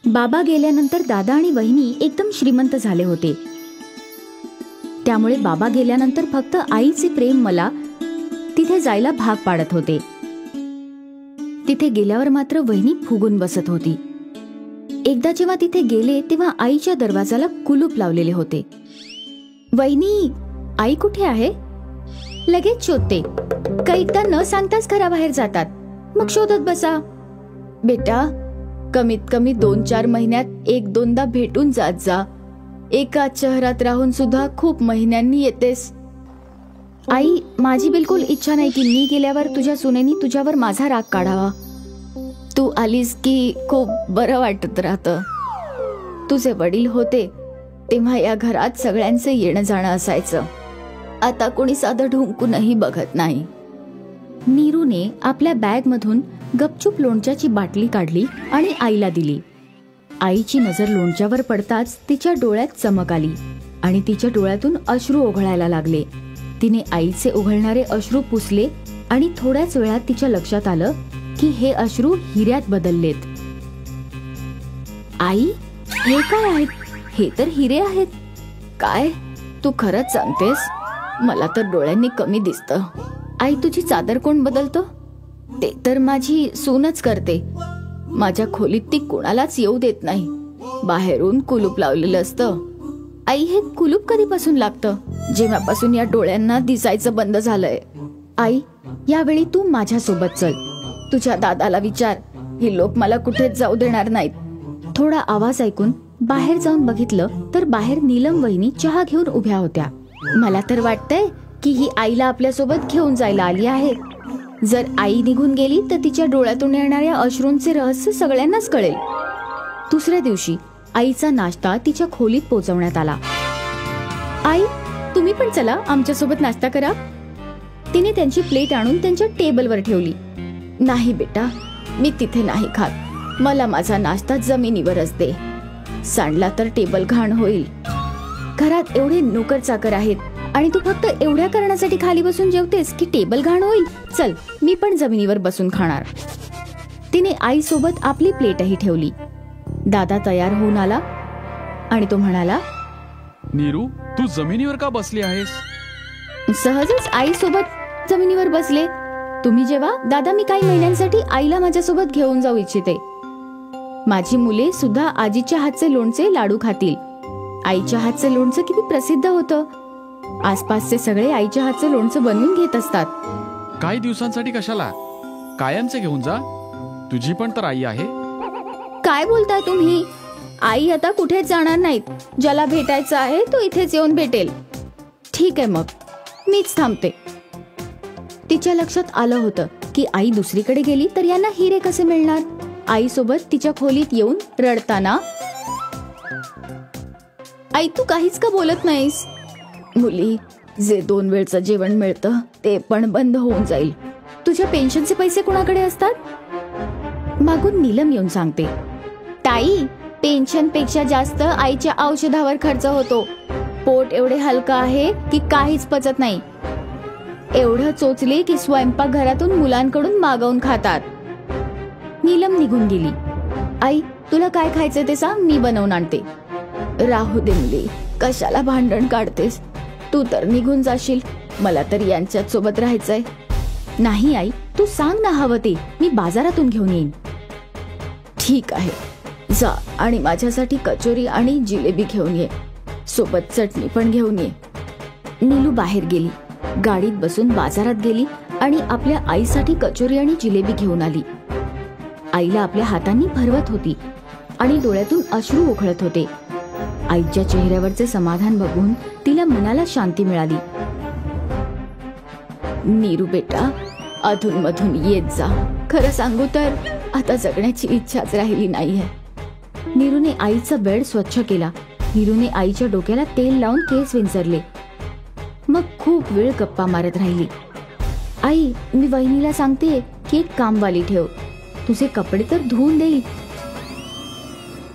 बाबा गेल्यानंतर दादा आणि वहिनी एकदम श्रीमंत झाले होते. त्यामुळे बाबा गेल्यानंतर फक्त आईचे प्रेम मला तिथे जायला भाग पाडत होते. तिथे गेल्यावर मात्र वहिनी फुगून बसत होती. एकदा जेव्हा तिथे गेले तेव्हा आईच्या दरवाजाला कुलूप लावलेले होते. वहिनी, आई कुठे आहे? लगेच शोधते. कैकदा न सांगताच घराबाहेर जातात, मग शोधत बसा. बेटा, कमीत कमी 2-4 महिन्यात 1-2दा भेटून जात जा. एकाच शहरात राहून सुद्धा खूप महिन्यांनी येतेस. आई, माझी बिलकुल इच्छा नाही की मी गेल्यावर तुझ्या सुनेनी तुझ्यावर माझा राग काढावा. तू आलीस की खूप बरं वाटत राहतं. तुझे वडील होते तेव्हा या घरात सगळ्यांचे येणं जाणं असायचं. आता कोणी साधं ढुंकूनही बघत नाही. नीरूने आपल्या बॅग मधून गपचूप लोणच्याची बाटली काढली आणि आईला दिली. आईची नजर लोणच्यावर पडताच तिच्या डोळ्यात चमक आली आणि तिच्या डोळ्यातून अश्रू ओघळायला लागले. तिने आईचे ओघळणारे अश्रू पुसले आणि थोड्याच वेळात तिच्या लक्षात आलं की हे अश्रू हिऱ्यात बदललेत. आई, हे काय आहेत? हे तर हिरे आहेत. काय, तू खरंच सांगतेस? मला तर डोळ्यांनी कमी दिसतं. आई, तुझी चादर कोण बदलतं? ते तर माझी सूनच करते. माझ्या खोलीत ती कोणालाच येऊ देत नाही. बाहेरून कुलूप लावलेलं असतं. आई, हे कुलूप कधीपासून लागतं? जेव्हापासून या डोळ्यांना दिसायचं बंद झालंय. आई, यावेळी तू माझ्या सोबत चल. तुझ्या दादाला विचार, ही लोक मला कुठेच जाऊ देणार नाहीत. थोडा आवाज ऐकून बाहेर जाऊन बघितलं तर बाहेर नीलम वहिनी चहा घेऊन उभ्या होत्या. मला तर वाटतंय की ही आईला आपल्या सोबत घेऊन जायला आली आहे. जर आई निघून गेली तर तिच्या डोळ्यातून येणाऱ्या अश्रूंचे रहस्य सगळ्यांनाच कळेल. दुसऱ्या दिवशी आईचा नाश्ता तिच्या खोलीत पोहोचवण्यात आला. आई, तुम्ही पण चला, आमच्या सोबत नाश्ता करा. तिने त्यांची प्लेट आणून त्यांच्या टेबलवर ठेवली. नाही बेटा, मी तिथे नाही खात. मला माझा नाश्ता जमिनीवरच दे. सांडला तर टेबल घाण होईल. घरात एवढे नोकर चाकर आहेत आणि तू फक्त एवढ्या करण्यासाठी खाली बसून जेवतेस की टेबल घाण होईल. चल, मी पण जमिनीवर बसून खाणार. तिने आई सोबत आपली प्लेटही ठेवली. दादा तयार होऊन आला आणि तो म्हणाला, नीरू, तू जमिनीवर का बसली आहेस? सहजच आई सोबत जमिनीवर बसले. तुम्ही जेव्हा दादा, मी काही महिन्यांसाठी आईला माझ्यासोबत घेऊन जाऊ इच्छिते. माझी मुले सुद्धा आजीच्या हातचे लोणचे लाडू खातील. आईच्या हातचे लोणचं किती प्रसिद्ध होतं. आसपासचे सगळे आईच्या हातचे लोणचं बनवून घेत असतात. काही दिवसांसाठी कशाला? कायमचे घेऊन जा. तुझी पण तर आई आहे. काय बोलताय तुम्ही? आई आता कुठेच जाणार नाहीत. ज्याला भेटायचं आहे तो इथेच येऊन भेटेल. ठीक आहे, मग मीच थांबते. तिच्या लक्षात आलं होतं की आई दुसरीकडे गेली तर यांना हिरे कसे मिळणार. आई सोबत तिच्या खोलीत येऊन रडताना, आई, तू काहीच का बोलत नाहीस? मुली, जे 2 वेळचं जेवण मिळतं ते पण बंद होऊन जाईल. तुझ्या पेन्शनचे पैसे कुणाकडे असतात? मागून नीलम येऊन सांगते, ताई, पेन्शन पेक्षा जास्त आईच्या औषधावर खर्च होतो. पोट एवढे हलका आहे की काहीच पचत नाही. एवढं चोचले की स्वयंपाक घरातून मुलांकडून मागवून खातात. नीलम निघून गेली. आई, तुला काय खायचं ते सांग, मी बनवून आणते. राहू दे मुली, कशाला भांडण काढतेस? तू तर निघून जाशील. मला तर यांच्याच सोबत राहायचंय. नाही आई, तू सांग ना हवं ते, मी बाजारातून घेऊन येईन. ठीक आहे, जा आणि माझ्यासाठी कचोरी आणि जिलेबी घेऊन ये. सोबत चटणी पण घेऊन ये. नीलू बाहेर गेली. गाडीत बसून बाजारात गेली आणि आपल्या आईसाठी कचोरी आणि जिलेबी घेऊन आली. आईला आपल्या हातांनी भरवत होती आणि डोळ्यातून अश्रू ओघळत होते. आईच्या चेहऱ्यावरचे समाधान बघून तिला मनाला शांती मिळाली. नीरू बेटा, अधून मधून येत जा. खरं सांगू तर आता जगण्याची इच्छाच राहिली नाहीये. नीरूने आईचा बेड स्वच्छ केला. नीरूने आईच्या डोक्याला तेल लावून केस विंचरले. मग खूप वेळ गप्पा मारत राहिली. आई, मी वहिनीला सांगते की एक कामवाली ठेव. तुझे कपडे तर धुवून देईल.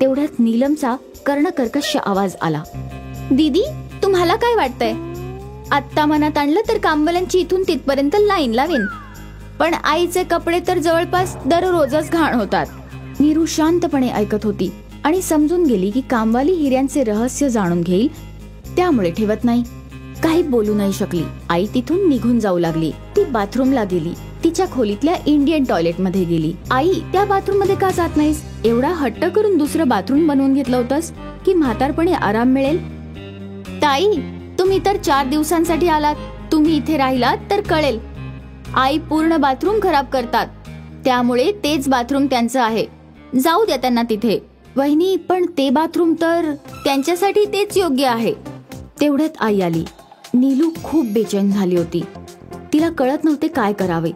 तेवढ्यात नीलमचा कर्णकर्कश आवाज आला. दीदी, तुम्हाला काय वाटतंय? आत्ता मनात आणलं तर कामवाल्यांची इथून तिथपर्यंत लाईन लावेन, पण आईचे कपडे तर जवळपास दररोजच घाण होतात. नीरू शांतपणे ऐकत होती. आणि समजून गेली की कामवाली हिऱ्यांचे रहस्य जाणून घेईल, त्यामुळे ठेवत नाही. काही बोलू नाही शकली. आई तिथून निघून जाऊ लागली. ती बाथरूमला गेली. तिच्या खोलीतल्या इंडियन टॉयलेट मध्ये गेली. आई, त्या बाथरूम मध्ये का जात नाहीस? एवढा हट्ट करून दुसरं बाथरूम बनवून घेतलं होतंस की म्हातारपणी आराम मिळेल. ताई, तुम्ही तर 4 दिवसांसाठी आलात. तुम्ही इथे राहिलात तर कळेल. आई पूर्ण बाथरूम खराब करतात, त्यामुळे तेच बाथरूम त्यांचं आहे. जाऊ द्या त्यांना तिथे. वहिनी, पण ते बाथरूम तर त्यांच्यासाठी तेच योग्य आहे. तेवढ्यात आई आली. नीलू खूप बेचैन झाली होती. तिला कळत नव्हते काय करावे.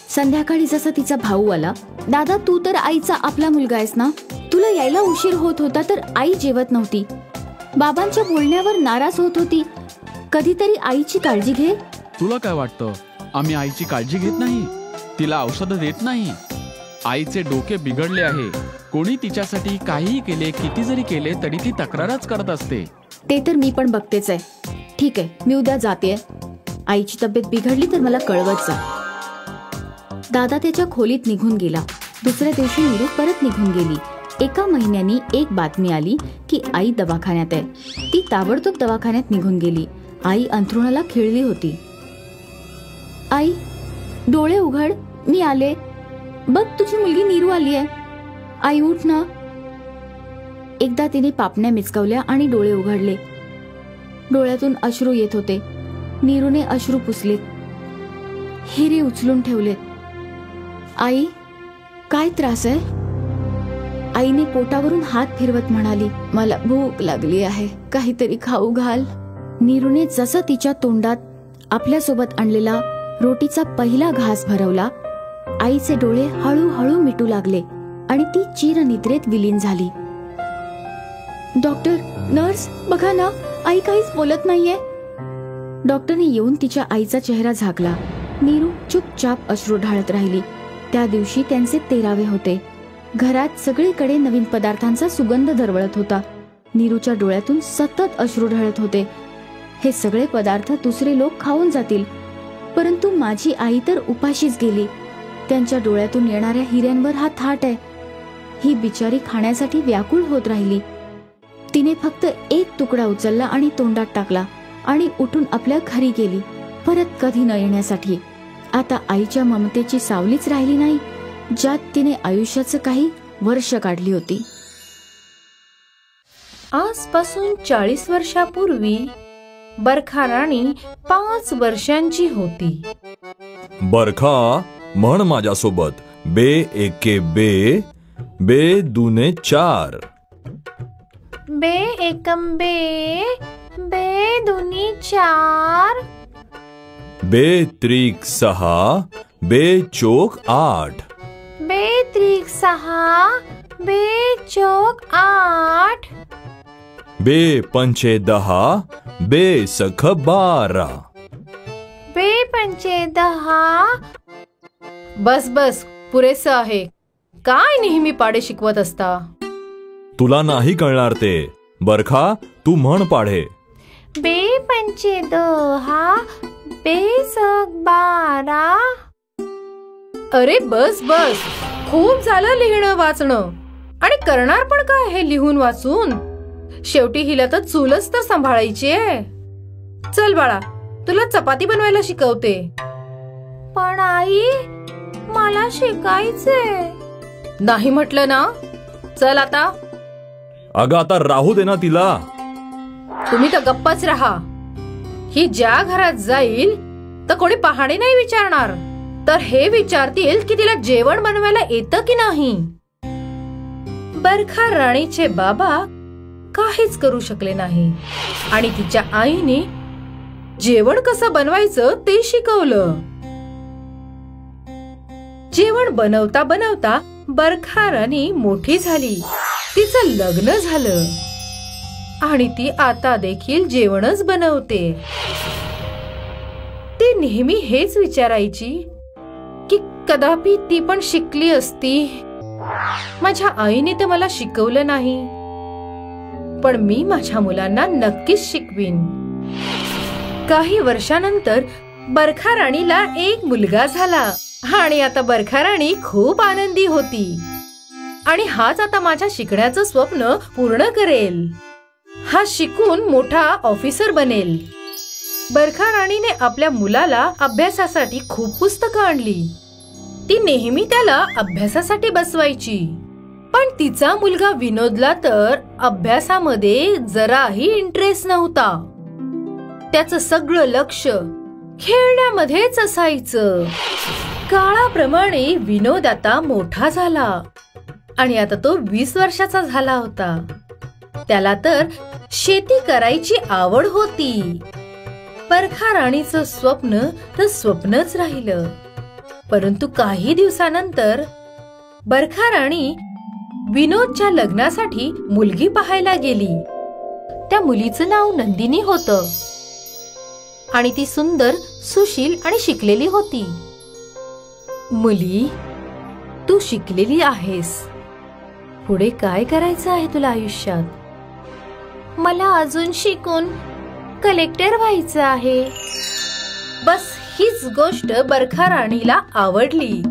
संध्याकाळी जसा तिचा भाऊ आला, दादा तू तर आईचा आपला मुलगा आहेस ना, तुला यायला उशीर होत होता तर आई जेवत नव्हती. बाबांच्या बोलण्यावर नाराज होत होती. कधीतरी आईची काळजी घे. तुला काय वाटतं, आम्ही आईची काळजी घेत नाही? तिला औषधं देत नाही? आईचे डोके बिघडले आहे. कोणी तिच्यासाठी काहीही केले, किती जरी केले तरी ती तक्रारच करत असते. ते तर मी पण बघतेच आहे. ठीक आहे, मी उद्या जाते. आईची तब्येत बिघडली तर मला कळवत जा. दादा त्याच्या खोलीत निघून गेला. दुसऱ्या दिवशी नीरू परत निघून गेली. एका महिन्यानी एक बातमी आली की आई दवाखान्यात आहे. ती ताबडतोब दवाखान्यात निघून गेली. आई अंथरुणाला खिळली होती. आई, डोळे उघड, मी आले. बघ, तुझी मुलगी नीरू आली आहे. आई उठ ना. एकदा तिने पापण्या मिचकावल्या आणि डोळे उघडले. डोळ्यातून अश्रू येत होते. नीरूने अश्रू पुसलेत. हिरे उचलून ठेवलेत. आई, काय त्रास आहे? आईने पोटावरून हात फिरवत म्हणाली, मला भूक लागली आहे, काहीतरी खाऊ घाल. नीरूने जसं तिच्या तोंडात आपल्यासोबत आणलेला रोटीचा पहिला घास भरवला, आईचे डोळे हळूहळू मिटू लागले आणि ती चिरनिद्रेत विलीन झाली. डॉक्टर, नर्स, बघा ना, आई काहीच बोलत नाहीये. डॉक्टरने येऊन तिच्या आईचा चेहरा झाकला. नीरू चुपचाप अश्रू ढाळत राहिली. त्या दिवशी त्यांचे 13वे होते. घरात सगळीकडे नवीन पदार्थांचा सुगंध दरवळत होता. नीरूच्या डोळ्यातून सतत अश्रू ढळत होते. हे सगळे पदार्थ दुसरे लोक खाऊन जातील, परंतु माझी आई तर उपाशीच गेली. त्यांच्या डोळ्यातून येणाऱ्या हिऱ्यांवर हा थाट आहे. ही बिचारी खाण्यासाठी व्याकुळ होत राहिली. तिने फक्त एक तुकडा उचलला आणि तोंडात टाकला आणि उठून आपल्या घरी गेली, परत कधी न येण्यासाठी. आता आईच्या ममतेची सावलीच राहिली नाही, ज्यात तिने आयुष्याचं काही वर्ष काढली होती. आजपासून 40 वर्षापूर्वी बरखा राणी 5 वर्षांची होती. बरखा, म्हण माझ्यासोबत, बे एके बे, बे दुने 4. बे एकम बे, बे दुनी 4. बे त्रिक 6, बे चोक 8. बे त्रिक 6, बे चोक 8. बे पंचे 10, बे सख 12. बे पंचे 10. बस बस, पुरेसं आहे. काय नेहमी पाढे शिकवत असता? तुला नाही कळणार ते. बरखा, तू म्हण पाढे. बे पंचे 10, बे सख 12. अरे बस बस, खूप झालं लिहिणं वाचणं. आणि करणार पण काय हे लिहून वाचून? शेवटी हिला तर चूलच तर सांभाळायची आहे. चल बाळा, तुला चपाती बनवायला शिकवते. पण आई, मला शिकायचे नाही म्हटलं ना. चल आता. अगं आता राहू दे ना तिला. तुम्ही तर गप्पच राहा. ही ज्या घरात जाईल तर कोणी पाहणे नाही विचारणार, तर हे विचारतील की तिला जेवण बनवायला येतं की नाही. बरखा राणीचे बाबा काहीच करू शकले नाही आणि तिच्या आईने जेवण कसं बनवायचं ते शिकवलं. जेवण बनवता बनवता बरखा राणी मोठी झाली. तिचं लग्न झालं आणि ती आता देखील जेवणच बनवते. ती नेहमी हेच विचारायची की कदापि ती पण शिकली असती. माझ्या आईने तर मला शिकवलं नाही, पण मी माझ्या मुलांना नक्कीच शिकवीन. काही वर्षानंतर बरखा राणीला एक मुलगा झाला आणि आता बरखा राणी खूप आनंदी होती. आणि हाच आता माझ्या शिकण्याचं स्वप्न पूर्ण करेल. हा शिकून मोठा ऑफिसर बनेल. बरखा राणीने आपल्या मुलाला अभ्यासासाठी खूप पुस्तकं आणली. ती नेहमी त्याला अभ्यासासाठी बसवायची. पण तिचा मुलगा विनोदला तर अभ्यासामध्ये जराही इंटरेस्ट नव्हता. त्याचं सगळं लक्ष खेळण्यामध्येच असायचं. काळाप्रमाणे विनोद आता मोठा झाला आणि आता तो 20 वर्षाचा झाला होता. त्याला तर शेती करायची आवड होती. बरखा राणीचं स्वप्न तर स्वप्नच राहिलं. परंतु काही दिवसानंतर बरखा राणी विनोदच्या लग्नासाठी मुलगी पाहायला गेली. त्या मुलीचं नाव नंदिनी होतं आणि ती सुंदर, सुशील आणि शिकलेली होती. मुली, तू शिकलेली आहेस. पुढे काय करायचं आहे तुला आयुष्यात? मला अजून शिकून कलेक्टर व्हायचं आहे. बस हीच गोष्ट बरखा राणीला आवडली.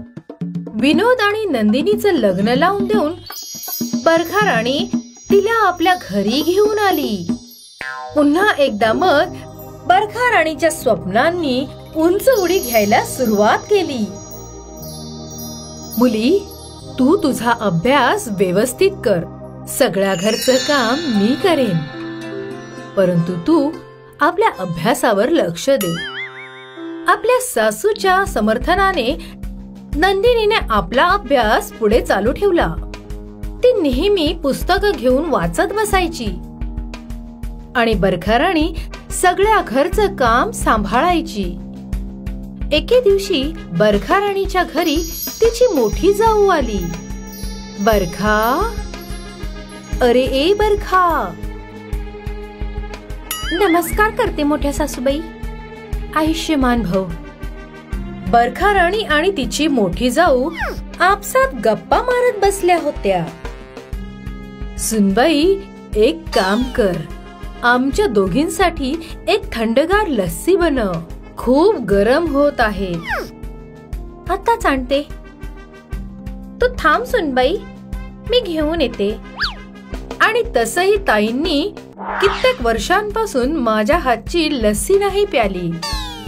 विनोद आणि नंदिनीचं लग्न लावून देऊन बरखा राणी तिला आपल्या घरी घेऊन आली. पुन्हा एकदा मग बरखा राणीच्या स्वप्नांनी उंच उडी घ्यायला सुरुवात केली. मुली, तू तुझा अभ्यास व्यवस्थित कर. सगळ्या घरचं काम मी करेन. परंतु तू आपल्या अभ्यासावर लक्ष दे. आपल्या सासूच्या समर्थनाने नंदिनीने आपला अभ्यास पुढे चालू ठेवला. ती नेहमी पुस्तकं घेऊन वाचत बसायची आणि बरखा राणी सगळ्या घरचं काम सांभाळायची. एके दिवशी बरखा राणीच्या घरी तिची मोठी जाऊ आली. बरखा, अरे ए बरखा. नमस्कार करते मोठ्या सासूबाई. आयुष्यमान भव. बरखा राणी आणि तिची मोठी जाऊ आपसात गप्पा मारत बसल्या होत्या. सुनबाई, एक काम कर. आमच्या दोघींसाठी एक थंडगार लस्सी बनव. खूप गरम होत आहे. आताच आणते. तू थांब सुनबाई, मी घेऊन येते. आणि तसही ताईंनी कित्येक वर्षांपासून माझ्या हातची लस्सी नाही प्याली.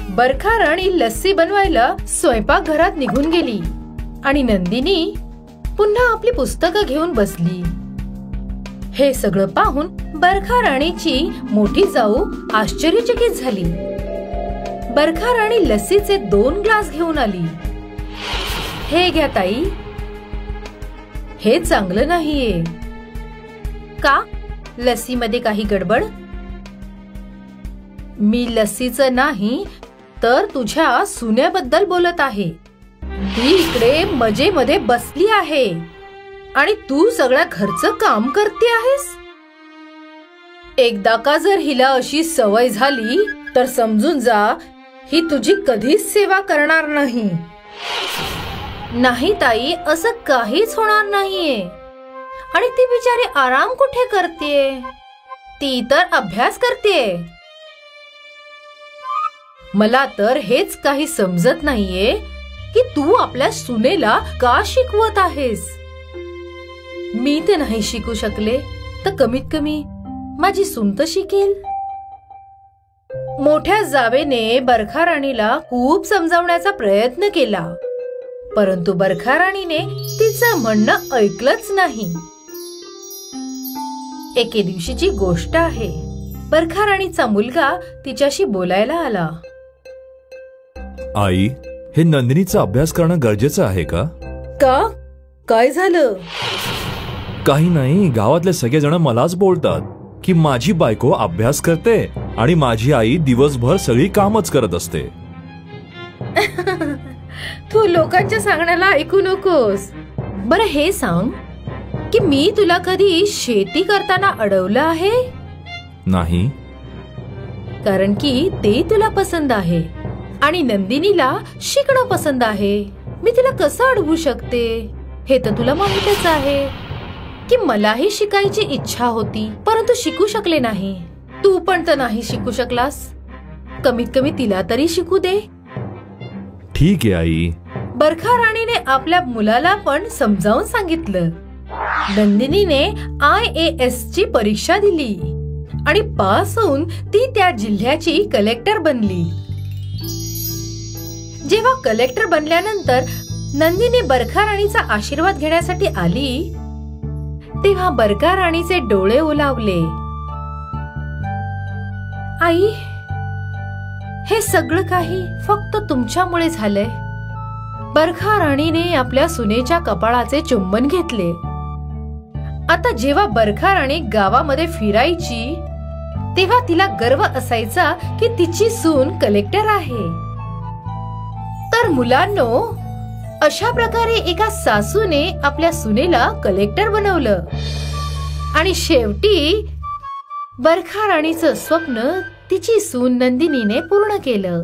बरखा राणी लस्सी बनवायला स्वयंपाकघरात निघून गेली आणि नंदिनी पुन्हा आपली पुस्तकं घेऊन बसली. हे सगळं पाहून बरखा राणीची मोठी जाऊ आश्चर्यचकित झाली. बरखा राणी लस्सीचे 2 ग्लास घेऊन आली. हे घ्या ताई. हे चांगलं नाहीये. का? लस्सीमध्ये काही गडबड? मी लस्सीचं नाही तर तुझ्या सुनेबद्दल बोलत आहे. ती इकडे मजेमध्ये बसली आहे आणि तू सगळ्या घरचं काम करते आहेस. एकदा का जर हिला अशी सवय झाली तर समजून जा, ही तुझी कधीच सेवा करणार नाही. नाही ताई, असं काहीच होणार नाहीये. आणि ती बिचारी आराम कुठे करतेय? ती तर अभ्यास करतेय. मला तर हेच काही समजत नाहीये की तू आपल्या सुनेला का शिकवत आहेस. मी ते नाही शिकू शकले तर कमीत कमी माझी सून तर शिकेल. मोठ्या जावेने बरखा राणीला खूप समजावण्याचा प्रयत्न केला, परंतु बरखा राणीने तिचं म्हणणं ऐकलंच नाही. एके दिवशीची गोष्ट आहे. बरखा राणीचा मुलगा तिच्याशी बोलायला आला. आई, हे नंदिनीचा अभ्यास करणं गरजेचं आहे का? का? काय झालं? काही नाही, गावातले सगळेजण मलाच बोलतात की माझी बायको अभ्यास करते आणि माझी आई दिवसभर सगळी कामच करत असते. तू लोकांच्या सांगण्याला ऐकू नकोस. बरं हे सांग की मी तुला कधी शेती करताना अडवलं आहे? नाही. कारण की ते तुला पसंत आहे आणि नंदिनीला शिकणं पसंत आहे. मी तिला कसं अडवू शकते? हे तर तुला माहितच आहे की मलाही शिकायची इच्छा होती, परंतु शिकू शकले नाही. तू पण तर नाही शिकू शकलास. कमीत कमी तिला तरी शिकू दे. ठीक आहे आई. बरखा राणीने आपल्या मुलाला पण समजावून सांगितलं नंदिनीने IAS ची परीक्षा दिली आणि पास होऊन ती त्या जिल्ह्याची कलेक्टर बनली. जेव्हा कलेक्टर बनल्यानंतर नंदिनी बरखा राणीचा आशीर्वाद घेण्यासाठी आली तेव्हा बरखा राणीचे डोळे ओलावले. आई, हे सगळं काही फक्त तुमच्यामुळे झालंय. बरखा राणीने आपल्या सुनेच्या कपाळाचे चुंबन घेतले. आता जेव्हा बरखा राणी गावामध्ये फिरायची तेव्हा तिला गर्व असायचा की तिची सून कलेक्टर आहे. तर मुलांनो, अशा प्रकारे एका सासूने आपल्या सुनेला कलेक्टर बनवलं आणि शेवटी बरखा राणीचं स्वप्न तिची सून नंदिनीने पूर्ण केलं.